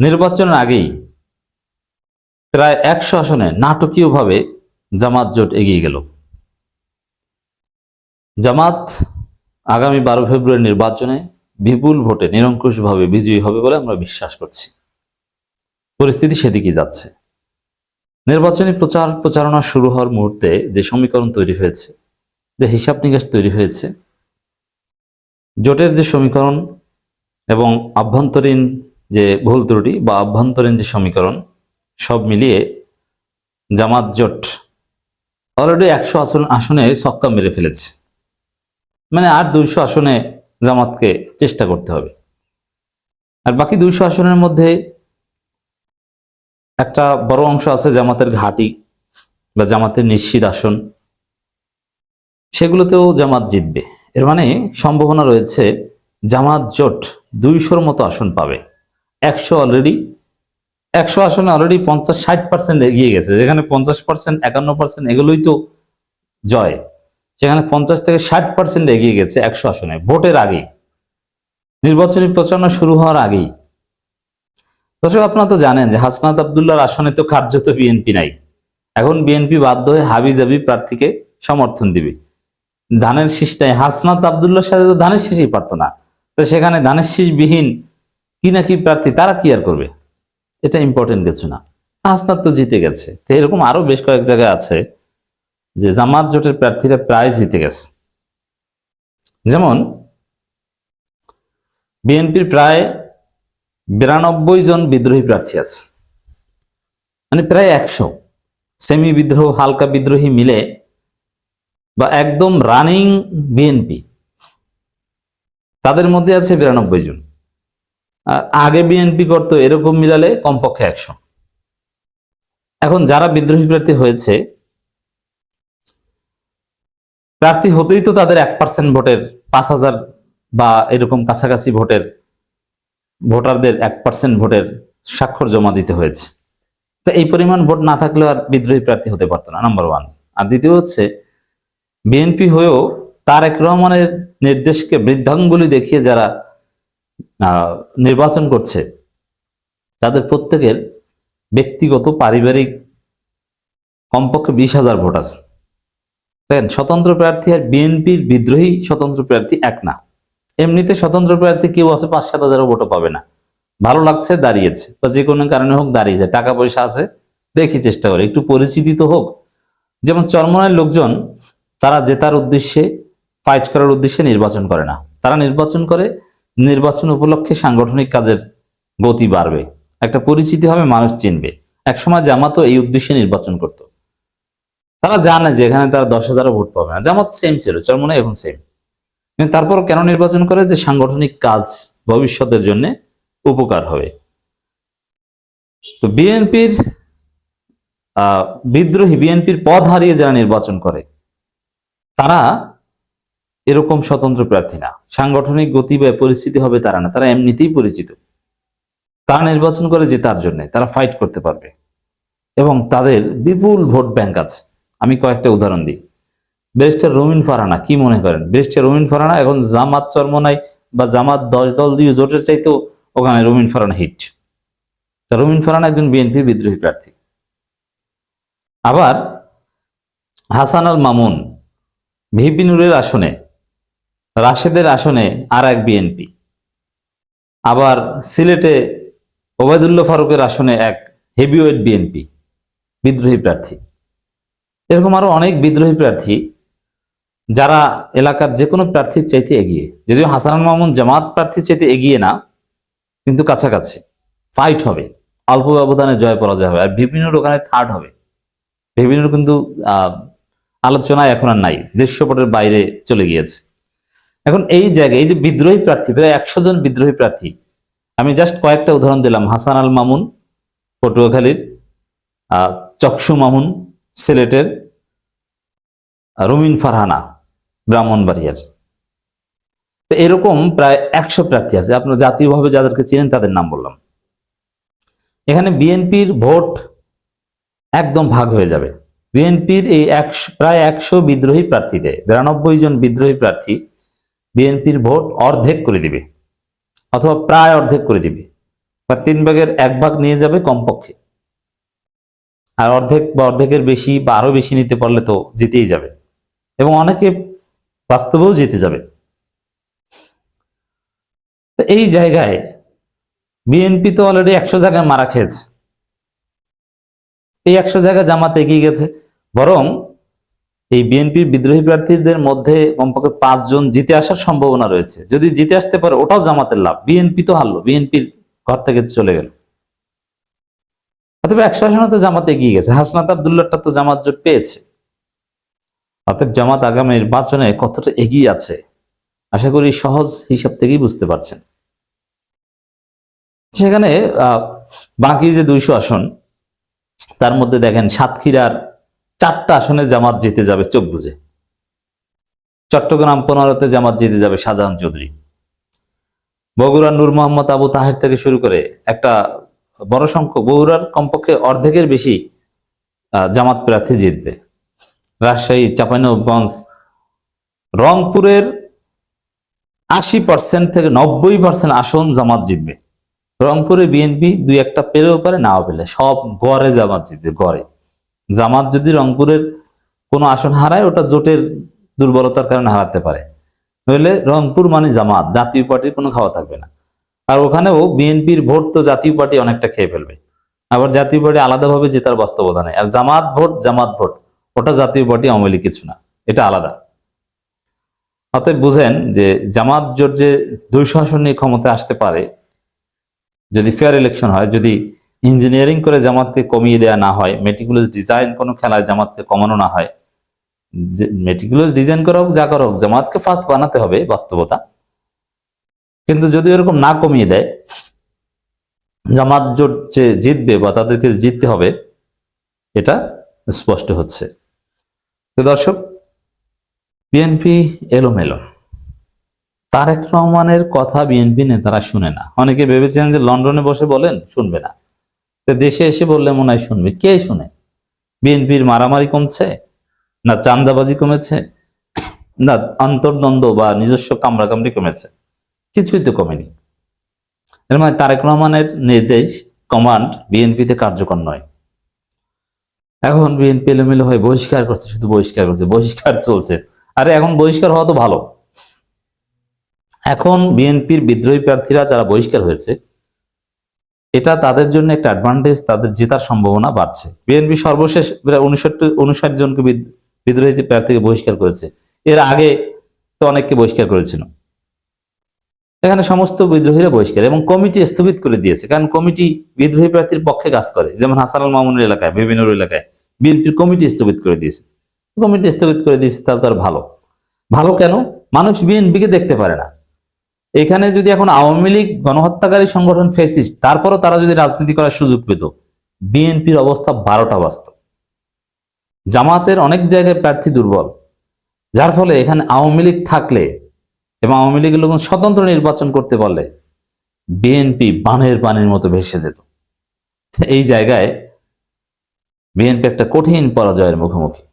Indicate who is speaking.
Speaker 1: নির্বাচনের আগেই প্রায় 100 আসনে নাটকীয়ভাবে জামাত জোট এগিয়ে গেল। জামাত আগামী 12 ফেব্রুয়ারি নির্বাচনে বিপুল ভোটে নিরঙ্কুশভাবে বিজয়ী হবে বলে আমরা বিশ্বাস করছি। পরিস্থিতি সেদিকে যাচ্ছে। নির্বাচনী প্রচারণা শুরু হওয়ার মুহূর্তে যে সমীকরণ তৈরি হয়েছে, যে হিসাব নিকাশ তৈরি হয়েছে, জোটের যে সমীকরণ এবং আভ্যন্তরীণ যে ভুল ত্রুটি বা আভ্যন্তরীণ যে সমীকরণ, সব মিলিয়ে জামাত জোট অলরেডি 100 আসনে ছক্কা মেরে ফেলেছে। মানে আর 200 আসনে জামাতকে চেষ্টা করতে হবে। আর বাকি 200 আসনের মধ্যে একটা বড় অংশ আছে জামাতের ঘাঁটি বা জামাতের নিশ্চিত আসন, সেগুলোতেও জামাত জিতবে। এর মানে সম্ভাবনা রয়েছে জামাত জোট 200-র মতো আসন পাবে। 100 আসনে অলরেডি 50-60% এগিয়ে গেছে। যেখানে 50%, 51% এগুলোই তো জয়, সেখানে 50 থেকে 60% এগিয়ে গেছে 100 আসনে ভোটের আগে, নির্বাচনী প্রচারণা শুরু হওয়ার আগেই। দর্শক, আপনারা তো জানেন যে হাসনাত আব্দুল্লাহর আসনে তো কার্যত বিএনপি নাই। এখন বিএনপি বাধ্য হয়ে হাবিজাবি প্রার্থীকে সমর্থন দিবে। ধানের শীষটাই হাসনাত আব্দুল্লাহর সাথে তো ধানের শীষই পারতো না, তো সেখানে ধানের শীষ বিহীন কি না কি প্রার্থী তারা কি আর করবে? এটা ইম্পর্টেন্ট কিছু না, হাসনাত তো জিতে গেছে। তো এরকম আরো বেশ কয়েক জায়গায় আছে যে জামাত জোটের প্রার্থীরা প্রায় জিতে গেছে। যেমন বিএনপির প্রায় 92 জন বিদ্রোহী প্রার্থী আছে, মানে প্রায় 100। সেমি বিদ্রোহ, হালকা বিদ্রোহী মিলে বা একদম রানিং বিএনপি, তাদের মধ্যে আছে 92 জন। আগে বিএনপি করতো এরকম মিলালে কমপক্ষে 100। এখন যারা বিদ্রোহী প্রার্থী হয়েছে, প্রার্থী হতেই তো তাদের 1% ভোটের 5000 বা এরকম কাছাকাছি ভোটারদের 1% ভোটের স্বাক্ষর জমা দিতে হয়েছে। তো এই পরিমাণ ভোট না থাকলেও আর বিদ্রোহী প্রার্থী হতে পারতো না, নাম্বার 1। আর দ্বিতীয় হচ্ছে, বিএনপি হয়েও তারেক রহমানের নির্দেশকে বৃদ্ধাঙ্গুলি দেখিয়ে যারা নির্বাচন করছে, তাদের প্রত্যেকের ব্যক্তিগত পারিবারিক কমপক্ষে 20,000 ভোট আছে। স্বতন্ত্র প্রার্থী আর বিএনপির বিদ্রোহী স্বতন্ত্র প্রার্থী এক না। এমনিতে স্বতন্ত্র প্রার্থী কেউ আছে 5-7 হাজারও ভোটও পাবে না, ভালো লাগছে দাঁড়িয়েছে, বা যে কোনো কারণে হোক দাঁড়িয়েছে, টাকা পয়সা আছে, দেখি চেষ্টা করে একটু পরিচিতি তো হোক। যেমন চরমনায়ের লোকজন, তারা জেতার উদ্দেশ্যে, ফাইট করার উদ্দেশ্যে নির্বাচন করে না, তারা নির্বাচন করে নির্বাচন উপলক্ষে সাংগঠনিক কাজের গতি বাড়বে, একটা পরিচিতি হবে, মানুষ চিনবে। একসময় জামাতও এই উদ্দেশ্যে নির্বাচন করত। তারা জানে যে এখানে তারা 10,000 ভোট পাবে না, জামাত সেম ছিল, চরমনাই এখন সেম, কিন্তু তারপর কেন নির্বাচন করে? যে সাংগঠনিক কাজ ভবিষ্যতের জন্য উপকার হবে। তো বিএনপির বিএনপির পদ হারিয়ে যারা নির্বাচন করে, তারা এরকম স্বতন্ত্র প্রার্থী না, সাংগঠনিক গতি বা পরিস্থিতি হবে তারা না, তারা এমনিতেই পরিচিত। তারা নির্বাচন করে জেতার জন্য, তারা ফাইট করতে পারবে এবং তাদের বিপুল ভোট ব্যাংক আছে। আমি কয়েকটা উদাহরণ দিই। ব্যারিস্টার রুমিন ফারহানা, কি মনে করেন? ব্যারিস্টার রুমিন ফারহানা এখন জামাত চরমনাই বা জামাত 10 দল দিয়ে জোটের চাইতেও ওখানে রুমিন ফারহানা হিট। রুমিন ফারহানা একজন বিএনপি বিদ্রোহী প্রার্থী। আবার হাসান আল মামুন ভিপি নুরের আসনে, রাশেদের আসনে আর এক বিএনপি। আবার সিলেটে ওবায়দুল্লাহ ফারুকের আসনে এক হেভিওয়েট বিএনপি বিদ্রোহী প্রার্থী। এরকম আরো অনেক বিদ্রোহী প্রার্থী যারা এলাকার যে কোনো প্রার্থীর চাইতে এগিয়ে। যদিও হাসান আল মামুন জামাত প্রার্থীর চাইতে এগিয়ে না, কিন্তু কাছাকাছি ফাইট হবে, অল্প ব্যবধানে জয় পরাজয় হবে। আর ভিপি নুর ওখানে থার্ড হবে। ভিপি নুর কিন্তু আলোচনায় এখন আর নাই, দৃশ্যপটের বাইরে চলে গিয়েছে। এখন এই জায়গায় এই যে বিদ্রোহী প্রার্থী, প্রায় 100 জন বিদ্রোহী প্রার্থী, আমি জাস্ট কয়েকটা উদাহরণ দিলাম। হাসান আল মামুন পটুয়াখালীর, চকসু মামুন সিলেটের, রুমিন ফারহানা ব্রাহ্মণবাড়িয়ার। তো এরকম প্রায় 100 প্রার্থী আছে। আপনারা জাতীয়ভাবে যাদেরকে চিনেন তাদের নাম বললাম। এখানে বিএনপির ভোট একদম ভাগ হয়ে যাবে। বিএনপির এই প্রায় 100 বিদ্রোহী প্রার্থীতে 92 জন বিদ্রোহী প্রার্থী বিএনপির ভোট অর্ধেক করে দিবে, অথবা প্রায় অর্ধেক করে দিবে। বা 3/1 নিয়ে যাবে কমপক্ষে, আর অর্ধেক বা অর্ধেকের বেশি বা আরো বেশি নিতে পারলে তো জিতেই যাবে, এবং অনেকে বাস্তবেও জিতে যাবে। তো এই জায়গায় বিএনপি তো অলরেডি 100 জায়গায় মারা খেয়েছে, এই 100 জায়গায় জামাত এগিয়ে গেছে। বরং এই বিএনপির বিদ্রোহী প্রার্থীদের মধ্যে কমপক্ষে 5 জন জিতে আসার সম্ভাবনা রয়েছে। যদি জিতে আসতে পারে ওটাও জামাতের লাভ, বিএনপি তো হারলো, বিএনপির ঘর থেকে চলে গেল। অতএব 100 আসনে তো জামাত এগিয়ে গেছে, হাসনাত আব্দুল্লাহটা তো জামাত জোট পেয়েছে। অতএব জামাত আগামী নির্বাচনে কতটা এগিয়ে আছে আশা করি সহজ হিসাব থেকেই বুঝতে পারছেন। সেখানে বাকি যে 200 আসন, তার মধ্যে দেখেন সাতক্ষীরার 4টা আসনে জামাত জিতে যাবে চোখ বুঝে। চট্টগ্রাম 15তে জামাত জিতে যাবে শাহজাহান চৌধুরী। বগুড়ার নূর মোহাম্মদ আবু তাহের থেকে শুরু করে একটা বড় সংখ্যক, বগুড়ার কমপক্ষে অর্ধেকের বেশি জামাত প্রার্থী জিতবে। রাজশাহী, চাঁপাইনবাবগঞ্জ, রংপুরের 80% থেকে 90% আসন জামাত জিতবে। রংপুরে বিএনপি 2-1টা পেলেও পারে, নাও পেলে, সব গড়ে জামাত জিতবে। গড়ে জামাত যদি রংপুরের কোনো আসন হারায় ওটা জোটের দুর্বলতার কারণে হারাতে পারে, নইলে রংপুর মানে জামাত, জাতীয় পার্টির কোনো খাওয়া থাকবে না। আর ওখানেও বিএনপির ভোট তো জাতীয় পার্টি অনেকটা খেয়ে ফেলবে, আবার জাতীয় পার্টি আলাদাভাবে জেতার বাস্তবতা নেই। আর জামাত ভোট ওটা জাতীয় পার্টি আওয়ামী লীগ কিছু না, এটা আলাদা। অতএব বুঝেন যে জামাত জোট যে 200 আসন নিয়ে ক্ষমতায় আসতে পারে যদি ফেয়ার ইলেকশন হয়, যদি ইঞ্জিনিয়ারিং করে জামাতকে কমিয়ে দেওয়া না হয়, মেটিকুলাস ডিজাইন কোনো খেলায় জামাতকে কমানো না হয়। মেটিকুলাস ডিজাইন করা হোক, যা করা হোক, জামাতকে ফার্স্ট বানাতে হবে বাস্তবতা। কিন্তু যদি এরকম না কমিয়ে দেয়, জামাত জোট যে জিতবে বা তাদেরকে জিততে হবে, এটা স্পষ্ট হচ্ছে। তো দর্শক, বিএনপি এলোমেলো, তারেক রহমানের কথা বিএনপি নেতারা শুনে না। অনেকে ভেবেছেন যে লন্ডনে বসে বলেন শুনবে না, তো দেশে এসে বললে মনে হয় শুনবে। কে শুনে? বিএনপির মারামারি কমছে না, চাঁদাবাজি কমেছে না, অন্তর্দ্বন্দ্ব বা নিজস্ব কামড়াকামড়ি কমেছে? কিছুই তো কমেনি। এর মানে তারেক রহমানের নির্দেশ, কমান্ড বিএনপিতে কার্যকর নয়। এখন বিএনপি এলোমেলো হয়ে বহিষ্কার করছে, শুধু বহিষ্কার করছে, বহিষ্কার চলছে। আরে এখন বহিষ্কার হওয়া তো ভালো। এখন বিএনপির বিদ্রোহী প্রার্থীরা যারা বহিষ্কার হয়েছে, এটা তাদের জন্য একটা অ্যাডভান্টেজ, তাদের জেতার সম্ভাবনা বাড়ছে। বিএনপি সর্বশেষ প্রায় 59 জনকে বিদ্রোহী প্রার্থীকে বহিষ্কার করেছে, এর আগে তো অনেককে বহিষ্কার করেছিল। এখানে সমস্ত বিদ্রোহীরা বহিষ্কার, এবং কমিটি স্থগিত করে দিয়েছে, কারণ কমিটি বিদ্রোহী প্রার্থীর পক্ষে কাজ করে। যেমন হাসান আল মামুনের এলাকায়, বিভিন্ন এলাকায় বিএনপির কমিটি স্থগিত করে দিয়েছে। কমিটি স্থগিত করে দিয়েছে, তাহলে তো আর ভালো কেন? মানুষ বিএনপিকে দেখতে পারে না। এখানে যদি এখন আওয়ামী লীগ গণহত্যাকারী সংগঠন ফেসিস্ট, তারপরও তারা যদি রাজনীতি করার সুযোগ পেত, বিএনপির অবস্থা 12টা বাজত। জামাতের অনেক জায়গায় প্রার্থী দুর্বল, যার ফলে এখানে আওয়ামী লীগ থাকলে এবং আওয়ামী লীগের লোক স্বতন্ত্র নির্বাচন করতে পারলে বিএনপি বানের পানির মতো ভেসে যেত। এই জায়গায় বিএনপি একটা কঠিন পরাজয়ের মুখোমুখি।